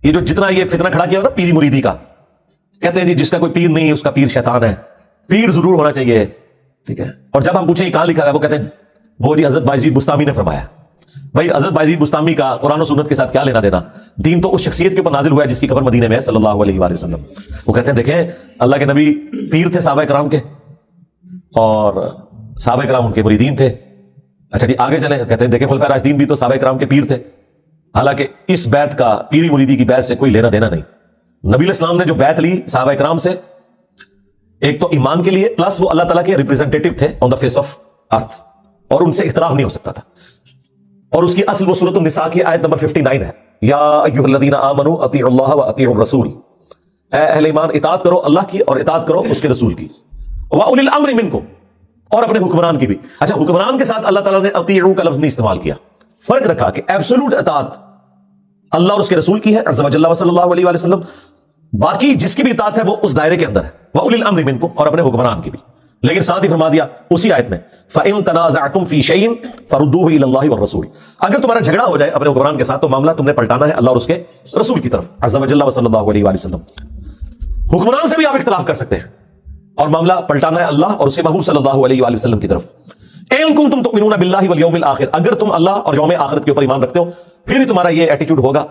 یہ جو جتنا یہ فتنہ کھڑا کیا ہو نا پیری مریدی کا، کہتے ہیں جی جس کا کوئی پیر نہیں ہے اس کا پیر شیطان ہے، پیر ضرور ہونا چاہیے، ٹھیک ہے. اور جب ہم پوچھیں یہ کہاں لکھا ہے، وہ کہتے ہیں وہ جی حضرت بایزید بستامی نے فرمایا. بھائی حضرت بایزید بستامی کا قرآن و سنت کے ساتھ کیا لینا دینا؟ دین تو اس شخصیت کے اوپر نازل ہوا ہے جس کی قبر مدینے میں ہے صلی اللہ علیہ وآلہ وسلم. وہ کہتے ہیں دیکھیں اللہ کے نبی پیر تھے صحابہ کرام کے، اور صحابہ کرام ان کے مریدین تھے. اچھا جی آگے چلیں، کہتے ہیں دیکھیں خلفائے راشدین بھی تو صحابہ کرام کے پیر تھے. حالانکہ اس بیعت کا پیری مریدی کی بیعت سے کوئی لینا دینا نہیں. نبی علیہ السلام نے جو بیعت لی صحابہ کرام سے، ایک تو ایمان کے لیے، پلس وہ اللہ تعالیٰ کے ریپرزینٹیٹو تھے آن دا فیس آف ارتھ، اور ان سے اختلاف نہیں ہو سکتا تھا. اور اس کی اصل وہ سورۃ النساء کی آیت نمبر 59 ہے، یا ایھا الذین آمنوا اطیعوا اللہ واطیعوا الرسول، اے اہل ایمان اطاعت کرو اللہ کی اور اطاعت کرو اس کے رسول کی، واولی الامر منکم، اور اپنے حکمران کی بھی. اچھا حکمران کے ساتھ اللہ تعالیٰ نے اطیعوا کا لفظ نہیں استعمال کیا، فرق رکھا کہ ایبسولوٹ اطاعت اللہ اور اس کے رسول کی ہے عز وجل صلی اللہ علیہ وآلہ وسلم، باقی جس کی بھی اطاعت ہے وہ اس دائرے کے اندر ہے، واولی الامر منکم، اور اپنے حکمران کی بھی. لیکن ساتھ ہی فرما دیا اسی آیت میں فَإِن تَنَازَعْتُمْ فِي شَيْءٍ فَرُدُّوهُ إِلَى اللَّهِ وَالرَّسُولِ، اگر تمہارا جھگڑا ہو جائے اپنے حکمران کے ساتھ تو معاملہ تم نے پلٹانا ہے اللہ اور اس کے رسول کی طرف عز وجل صلی اللہ علیہ وآلہ وسلم. حکمران سے بھی آپ اختلاف کر سکتے ہیں اور معاملہ پلٹانا ہے اللہ اور اس کے محبوب صلی اللہ علیہ وآلہ وسلم کی طرف. إِن كُنتُمْ تُؤْمِنُونَ بِاللَّهِ وَالْيَوْمِ الْآخِرِ، اگر تم اللہ اور یوم آخرت کے اوپر ایمان رکھتے ہو پھر ہی تمہارا یہ ایٹیٹیوڈ ہوگا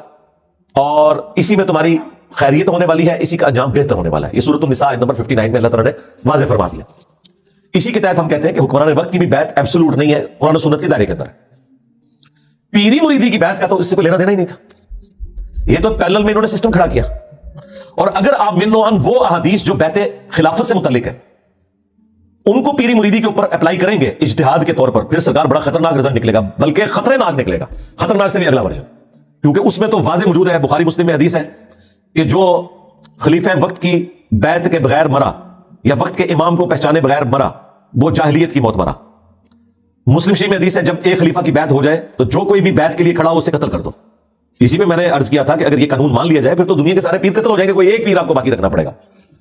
اور اسی میں تمہاری خیریت ہونے والی ہے، اسی کا انجام بہتر ہونے والا ہے. یہ سورۃ النساء نمبر 59 میں اللہ تعالیٰ نے واضح فرما دیا. اسی کے تحت ہم کہتے ہیں کہ حکمران وقت کی بھی بیعت ایبسولوٹ نہیں ہے، قرآن و سنت کے دائرے کے اندر. پیری مریدی کی بیعت کا تو اس سے کوئی لینا دینا ہی نہیں تھا، یہ تو پیرلل میں انہوں نے سسٹم کھڑا کیا. اور اگر آپ من و عن وہ احادیث جو بیعت خلافت سے متعلق ہے ان کو پیری مریدی کے اوپر اپلائی کریں گے اجتہاد کے طور پر، پھر سرکار بڑا خطرناک رزلٹ نکلے گا، بلکہ خطرناک نکلے گا، خطرناک سے بھی اگلا ورژن. کیونکہ اس میں تو واضح موجود ہے، بخاری مسلم میں حدیث ہے کہ جو خلیفہ وقت کی بیعت کے بغیر مرا یا وقت کے امام کو پہچانے بغیر مرا وہ جاہلیت کی موت مرا. مسلم شریف میں حدیث ہے جب ایک خلیفہ کی بیعت ہو جائے تو جو کوئی بھی بیعت کے لیے کھڑا ہو اسے قتل کر دو. اسی میں نے عرض کیا تھا کہ اگر یہ قانون مان لیا جائے پھر تو دنیا کے سارے پیر قتل ہو جائیں گے، کوئی ایک پیر آپ کو باقی رکھنا پڑے گا.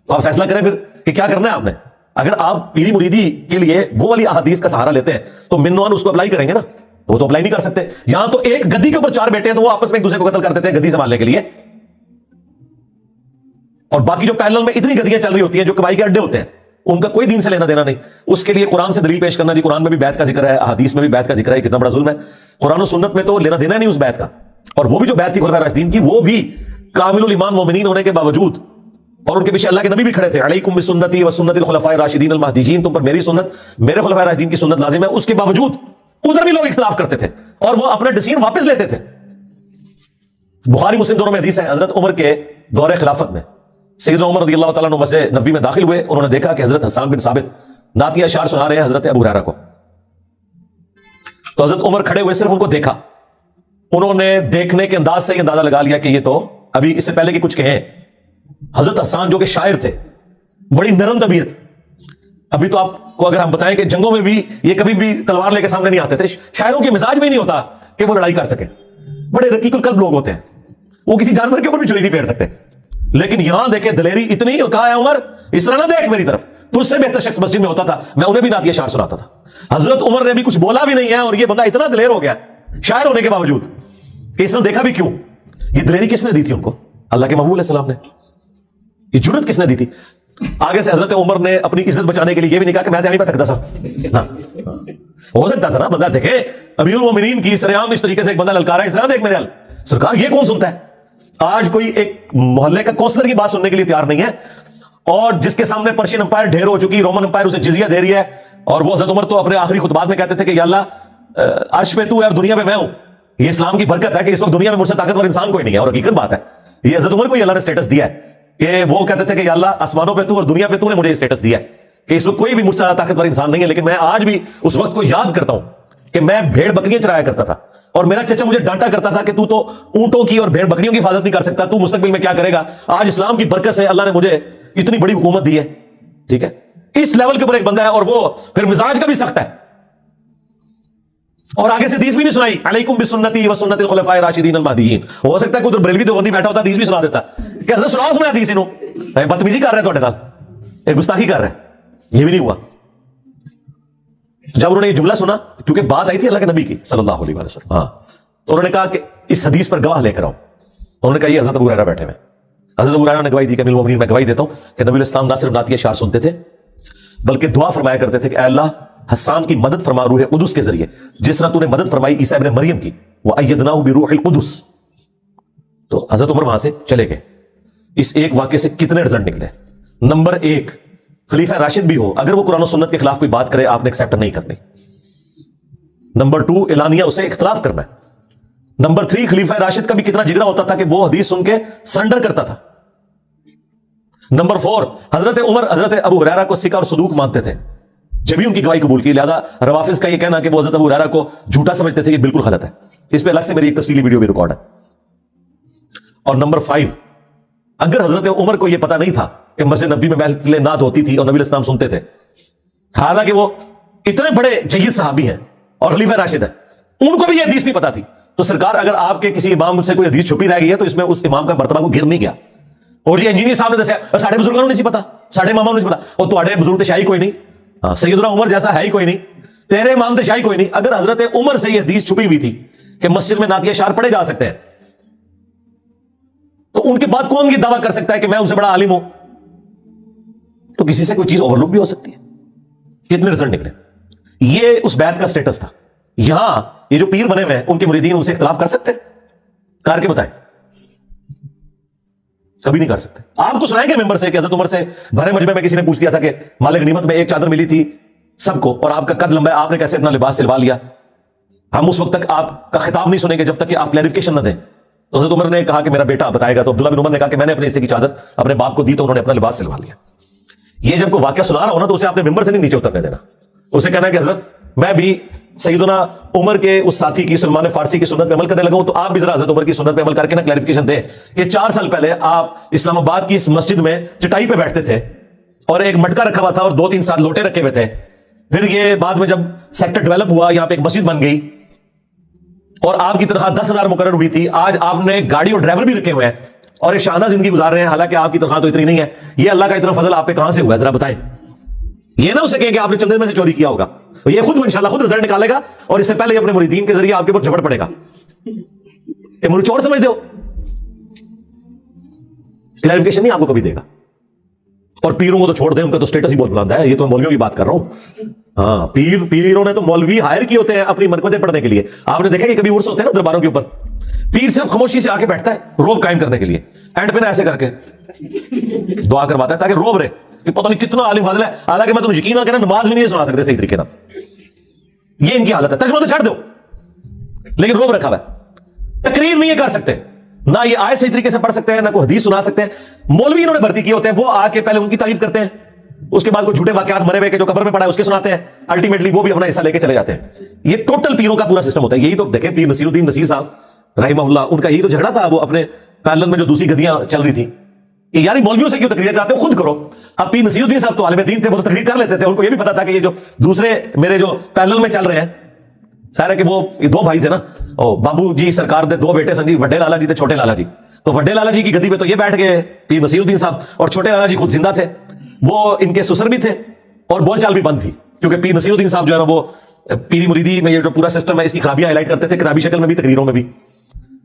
تو آپ فیصلہ کریں پھر کہ کیا کرنا ہے آپ نے. اگر آپ پیری مریدی کے لیے وہ والی احادیث کا سہارا لیتے ہیں تو منوان اس کو اپلائی کریں گے نا، وہ تو اپلائی نہیں کر سکتے. یہاں تو ایک گدی کے اوپر 4 بیٹے ہیں تو وہ آپس میں ایک دوسرے کو قتل کر دیتے ہیں گدی سنبھالنے کے لیے، اور باقی جو پیرلل میں اتنی گدیاں چل رہی ہوتی ہیں جو کبائی کے اڈے ہوتے ہیں ان کا کوئی دین سے لینا دینا نہیں. اس کے لیے قرآن سے دلیل پیش کرنا، جی قرآن میں بھی بیعت کا ذکر ہے، احادیث میں بھی بیعت کا ذکر ہے، کتنا بڑا ظلم ہے. قرآن و سنت میں تو لینا دینا نہیں اس بیعت کا. اور وہ بھی جو بیعت تھی خلفائے راشدین کی وہ بھی کامل الایمان مومنین ہونے کے باوجود، اور ان کے پیچھے اللہ کے نبی بھی کھڑے تھے، علیکم بسنتی وسنت الخلفاء الراشدین المہدیین، تم پر میری سنت میرے خلفائے راشدین کی سنت لازم ہے. اس کے باوجود ادھر بھی لوگ اختلاف کرتے تھے اور وہ اپنا ڈیسیژن واپس لیتے تھے. بخاری مسلم دونوں میں حدیث ہے، حضرت عمر کے دور خلافت میں سیدنا عمر رضی اللہ تعالیٰ عنہ مسجد نبوی میں داخل ہوئے. انہوں نے دیکھا کہ حضرت حسان بن ثابت نعتیہ اشعار سنا رہے ہیں حضرت ابو ہریرہ کو. تو حضرت عمر کھڑے ہوئے، صرف ان کو دیکھا. انہوں نے دیکھنے کے انداز سے یہ اندازہ لگا لیا کہ یہ تو ابھی اس سے پہلے کہ کچھ کہیں. حضرت حسان جو کہ شاعر تھے، بڑی نرم طبیعت، ابھی تو آپ کو اگر ہم بتائیں کہ جنگوں میں بھی یہ کبھی بھی تلوار لے کے سامنے نہیں آتے تھے، شاعروں کے مزاج میں نہیں ہوتا کہ وہ لڑائی کر سکے، بڑے رقیق القلب لوگ ہوتے ہیں، وہ کسی جانور کے اوپر بھی چھری نہیں پھیر سکتے. لیکن یہاں دیکھیں دلیری اتنی، اور کہا ہے عمر اس طرح نہ دیکھ میری طرف، تجھ سے بہتر شخص مسجد میں ہوتا تھا، میں انہیں بھی نعتیہ اشعار سناتا تھا. حضرت عمر نے بھی کچھ بولا بھی نہیں ہے اور یہ بندہ اتنا دلیر ہو گیا شاعر ہونے کے باوجود کہ اس نے دیکھا بھی کیوں. یہ دلیری کس نے دی تھی ان کو؟ اللہ کے محبوب علیہ السلام نے. یہ جرت کس نے دی تھی؟ آگے سے حضرت عمر نے اپنی عزت بچانے کے لیے یہ بھی نہیں کہا کہ میں دہانی پہ تھکتا سا. ہو سکتا تھا نا بندہ دیکھے امیر المومنین کی سرعام اس طریقے سے ایک بندہ للکارا ہے، اس طرح دیکھ میرے حال سرکار یہ کون سنتا ہے. آج کوئی ایک محلے کا کونسلر کی بات سننے کے لیے تیار نہیں ہے، اور جس کے سامنے پرشین امپائر ڈھیر ہو چکی، رومن امپائر اسے جزیہ دے رہی ہے، اور وہ حضرت عمر تو اپنے آخری خطبات میں کہتے تھے کہ یا اللہ عرش پہ تو ہے اور دنیا میں میں ہوں. یہ اسلام کی برکت ہے کہ اس وقت دنیا میں مجھ سے طاقتور انسان کوئی نہیں ہے، اور حقیقت بات ہے یہ حضرت عمر کو اللہ نے اسٹیٹس دیا ہے کہ وہ کہتے تھے کہ یا اللہ آسمانوں پہ تو اور دنیا پہ تو نے مجھے اسٹیٹس دیا ہے کہ اس وقت کوئی بھی مجھ سے طاقتور انسان نہیں ہے. لیکن میں آج بھی اس وقت کو یاد کرتا ہوں کہ میں بھیڑ بکریاں چرایا کرتا تھا اور میرا چچا مجھے ڈانٹا کرتا تھا کہ تو اونٹوں کی اور بھیڑ بکریوں کی حفاظت نہیں کر سکتا، تو مستقبل میں کیا کرے گا. آج اسلام کی برکت سے اللہ نے مجھے اتنی بڑی حکومت دی ہے. ٹھیک ہے، اس لیول کے اوپر ایک بندہ ہے اور وہ پھر مزاج کا بھی سخت ہے، اور آگے سے حدیث بھی نہیں سنائی علیکم بسنتی وسنت الخلفاء الراشدین المہدیین. ہو سکتا ہے کوئی بریلوی دیوبندی بیٹھا ہوتا حدیث بھی سنا دیتا کہ حضرت سناؤ سنا حدیث انہوں بدتمیزی کر رہے ہیں تھوڑے نال، ایک گستاخی کر رہے ہیں. یہ بھی نہیں ہوا. جب انہوں نے یہ جملہ سنا، کیونکہ بات آئی تھی اللہ کے نبی کی صلی اللہ علیہ وسلم، ہاں، تو انہوں نے کہا کہ اس حدیث پر گواہ لے کر آؤ. انہوں نے کہا یہ حضرت ابو ہریرہ بیٹھے ہوئے. حضرت ابو ہریرہ نے گواہی دی کہ امیر المومنین میں گواہی دیتا ہوں کہ نبی علیہ السلام نہ صرف نعت اشعار سنتے تھے بلکہ دعا فرمایا کرتے تھے کہ اے اللہ حسان کی مدد فرما روح قدس کے ذریعے جس طرح تو نے مدد فرمائی عیسیٰ ابن مریم کی وَأَيَّدْنَاهُ بِرُوحِ الْقُدُسِ. تو حضرت عمر وہاں سے چلے گئے. اس ایک واقعے سے کتنے رزلٹ نکلے؟ نمبر 1 خلیفہ راشد بھی ہو اگر وہ قرآن و سنت کے خلاف کوئی بات کرے آپ نے ایکسیپٹ نہیں کرنی. نمبر 2 اعلانیہ اسے اختلاف کرنا ہے. نمبر 3 خلیفہ راشد کا بھی کتنا جگرا ہوتا تھا کہ وہ حدیث سن کے سرنڈر کرتا تھا. نمبر 4 حضرت عمر حضرت ابو ہریرہ کو ثقہ اور صدوق مانتے تھے جب بھی ان کی گواہی قبول کی. لہذا روافظ کا یہ کہنا کہ وہ حضرت ابو ہریرہ کو جھوٹا سمجھتے تھے یہ بالکل غلط ہے. اس پہ الگ سے میری ایک تفصیلی ویڈیو بھی ریکارڈ ہے. اور نمبر 5 اگر حضرت عمر کو یہ پتا نہیں تھا کہ مسجد نبوی میں محفل نعت ہوتی تھی اور نبی علیہ السلام سنتے تھے حالانکہ وہ اتنے بڑے جید صحابی ہیں اور خلیفہ راشد ہیں ان کو بھی یہ حدیث نہیں پتا تھی تو سرکار اگر آپ کے کسی امام سے کوئی حدیث چھپی رہ گئی ہے تو اس میں اس امام کا مرتبہ کو گر نہیں گیا. اور یہ انجینئر صاحب نے دسیا ساڑھے بزرگوں نے نہیں پتا ساڑھے اماموں نے نہیں پتا اور تھوڑے بزرگ تو شاہی کوئی نہیں سیدنا عمر جیسا ہے ہی کوئی نہیں تیرے امام تو شاہی کوئی نہیں. اگر حضرت عمر سے یہ حدیث چھپی ہوئی تھی کہ مسجد میں نعت اشعار پڑھے جا سکتے ہیں تو ان کے بعد کون یہ دعویٰ کر سکتا ہے کہ میں ان سے بڑا عالم ہوں؟ تو کسی سے کوئی چیز اوور لک بھی ہو سکتی ہے. کتنے رزلٹ نکلے؟ یہ اس بیعت کا سٹیٹس تھا. یہاں یہ جو پیر بنے ہوئے ہیں ان کے مریدین ان سے اختلاف کر سکتے کار کے بتائیں؟ کبھی نہیں کر سکتے. آپ کو سنائیں گے ممبر سے کہ حضرت عمر سے بھرے مجمع میں کسی نے پوچھ لیا تھا کہ مال غنیمت میں ایک چادر ملی تھی سب کو اور آپ کا قد لمبا ہے آپ نے کیسے اپنا لباس سلوا لیا؟ ہم اس وقت تک آپ کا خطاب نہیں سنیں گے جب تک کہ آپ کلیریفیکیشن نہ دیں. تو حضرت عمر نے کہا کہ میرا بیٹا بتائے گا. تو عبداللہ بن عمر نے کہا کہ میں نے اپنے حصے کی چادر اپنے باپ کو دی تو انہوں نے اپنا لباس سلوا لیا. یہ جب کوئی واقعہ سنا رہا ہونا تو اسے اپنے ممبر سے نہیں نیچے اترنے دینا. اسے کہنا ہے کہ حضرت میں بھی سیدنا عمر کے اس ساتھی کی سلمان فارسی کی سنت پہ عمل کرنے لگا ہوں تو آپ بھی ذرا حضرت عمر کی سنت پہ عمل کر کے نا کلیریفیکیشن دیں کہ 4 سال پہلے آپ اسلام آباد کی اس مسجد میں چٹائی پہ بیٹھتے تھے اور ایک مٹکا رکھا ہوا تھا اور 2-3 ساتھ لوٹے رکھے ہوئے تھے. پھر یہ بعد میں جب سیکٹر ڈیولپ ہوا یہاں پہ ایک مسجد بن گئی اور آپ کی تنخواہ 10,000 مقرر ہوئی تھی. آج آپ نے گاڑی اور ڈرائیور بھی رکھے ہوئے ہیں اور ایک شاہانہ زندگی گزار رہے ہیں حالانکہ آپ کی تنخواہ تو اتنی نہیں ہے. یہ اللہ کا اتنا فضل آپ پہ کہاں سے ہوا ہے ذرا بتائیں؟ یہ نہ اسے کہیں کہ آپ نے چندے میں سے چوری کیا ہوگا. یہ خود انشاءاللہ خود رزلٹ نکالے گا اور اس سے پہلے اپنے مریدین کے ذریعے آپ کے اوپر جھپٹ پڑے گا. یہ مجھے چور سمجھ دو کلیریفیکیشن نہیں آپ کو کبھی دے گا. اور پیروں کو تو چھوڑ دیں ان کا تو سٹیٹس ہی بہت بلند ہے. یہ تو مولویوں کی بات کر رہا ہوں. ہاں پیروں نے تو مولوی ہائر کیے ہوتے ہیں اپنی مرکزیں پڑھنے کے لیے. آپ نے دیکھا کہ کبھی عرس ہوتے ہیں نا درباروں کے اوپر پیر صرف خاموشی سے آ کے بیٹھتا ہے روب قائم کرنے کے لیے. اینڈ پہ نا ایسے کر کے دعا کرواتا ہے تاکہ روب رہے کہ پتہ نہیں کتنا عالم فاضل ہے. حالانکہ میں تمہیں یقین نہ کہنا نماز بھی نہیں سنا سکتے صحیح طریقے سے. یہ ان کی حالت ہے. ترجمہ تو چھڑ دو لیکن روب رکھا ہوا ہے. تقریر نہیں کر سکتے نہ یہ آئے صحیح طریقے سے پڑھ سکتے ہیں نہ کوئی حدیث سنا سکتے ہیں. مولوی انہوں نے بھرتی کیے ہوتے ہیں وہ آ کے پہلے ان کی تعریف کرتے ہیں اس کے بعد کوئی جھوٹے واقعات مرے ہوئے کے جو قبر میں پڑا ہے اس کے سناتے ہیں. الٹیمیٹلی وہ بھی اپنا حصہ لے کے چلے جاتے ہیں. یہ ٹوٹل پیروں کا پورا سسٹم ہوتا ہے. یہی تو دیکھیں پیر نصیر الدین نصیر صاحب رحمہ اللہ ان کا یہی تو جھگڑا تھا. وہ اپنے پیرلل میں جو دوسری گدیاں چل رہی تھی کہ یار مولویوں سے کیوں تقریر کراتے ہو خود کرو. اب پیر نصیر الدین صاحب تو عالم دین تھے وہ تو تقریر کر لیتے تھے. ان کو یہ بھی پتا تھا کہ یہ جو دوسرے میرے جو پیرلل میں چل رہے ہیں سارے کہ وہ 2 بھائی تھے نا بابو جی سرکار دے 2 بیٹے سن جی وڈے لالا جی تے چھوٹے لالا جی. تو وڈے لالا جی کی گدی پہ تو یہ بیٹھ گئے پیر نصیر الدین صاحب اور چھوٹے لالا جی خود زندہ تھے. وہ ان کے سسر بھی تھے اور بول چال بھی بند تھی کیونکہ پیر نصیر الدین صاحب جو ہے نا وہ پیری مریدی میں یہ جو پورا سسٹم ہے اس کی خرابیاں ہائی لائٹ کرتے تھے کتابی شکل میں بھی تقریروں میں بھی.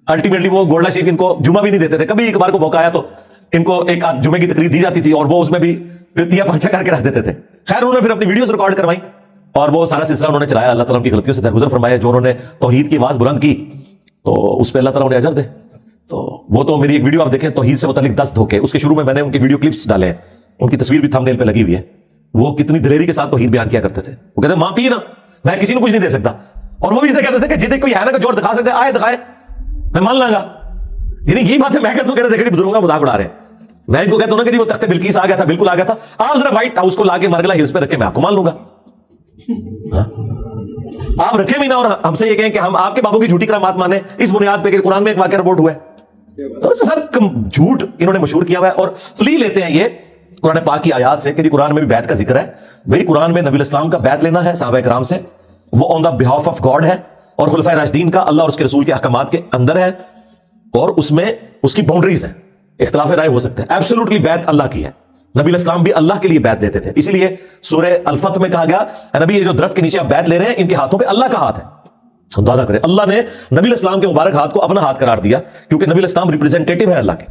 الٹیمیٹلی وہ گولڈا شریف ان کو جمعہ بھی نہیں دیتے تھے. کبھی ایک بار کو موقع آیا تو ان کو ایک آدھ جمعے کی تقریر دی جاتی تھی اور وہ اس میں بھی تیا پانچا کر کے رکھ دیتے تھے. خیر انہوں نے پھر اپنی ویڈیوز ریکارڈ کروائی اور وہ سارا سلسلہ انہوں نے چلایا. اللہ تعالیٰ ان کی غلطیوں سے درگزر فرمایا. جو انہوں نے توحید کی آواز بلند کی تو اس پہ اللہ تعالیٰ انہیں اجر دے. تو وہ تو میری ایک ویڈیو آپ دیکھیں توحید سے متعلق 10 دھوکے اس کے شروع میں نے ان کی ویڈیو کلپس ڈالے ہیں. ان کی تصویر بھی تھمبنیل پہ لگی ہوئی ہے. وہ کتنی دلیری کے ساتھ توحید بیان کیا کرتے تھے. وہ کہتے ہیں ماں پی نا میں کسی کو کچھ نہیں دے سکتا اور وہ بھی اسے کہتے تھے کہ جتنے کوئی ہے نا کا جوڑ دکھا سکتے آئے دکھائے میں مان لوں گا. یعنی یہی بات ہے میں کہتا ہوں کہتے دیکھیں بزرگوں کا مذاق اڑا رہے ہیں. میں ان کو کہتا ہوں نا کہ جی وہ تخت بلقیس آ گیا تھا بالکل آ گیا تھا. آپ ذرا وائٹ ہاؤس کو لا کے مرگلا ہلز پہ رکھے میں آپ کو مان لوں گا. آپ رکھے بھی نا اور ہم سے یہ کہیں کہ ہم آپ کے بابوں کی جھوٹی کرامات مانیں اس بنیاد پہ کہ قرآن میں ایک واقعہ رپورٹ ہوا ہے. تو سر جھوٹ انہوں نے مشہور کیا ہوا ہے اور پلی لیتے ہیں یہ قرآن پاک کی آیات سے کہ جی قرآن میں بھی بیعت کا ذکر ہے. بھئی قرآن میں نبی الاسلام کا بیعت لینا ہے صحابہ کرام سے وہ آن دا بہاف آف گاڈ ہے اور خلفائے راشدین کا اللہ اور اس کے رسول کے احکامات کے اندر ہے اور اس میں اس کی باؤنڈریز ہیں. اختلاف رائے ہو سکتا ہے. ایبسولوٹلی بیعت اللہ کی ہے. نبی الاسلام بھی اللہ کے لیے بیعت دیتے تھے. اسی لیے سورہ الفتح میں کہا گیا نبی یہ جو درخت کے نیچے آپ بیعت لے رہے ہیں ان کے ہاتھوں پہ اللہ کا ہاتھ ہے. اندازہ کریں، اللہ نے نبی علیہ السلام کے مبارک ہاتھ کو اپنا ہاتھ قرار دیا کیونکہ نبی علیہ السلام ریپرزینٹیٹو ہے اللہ کے.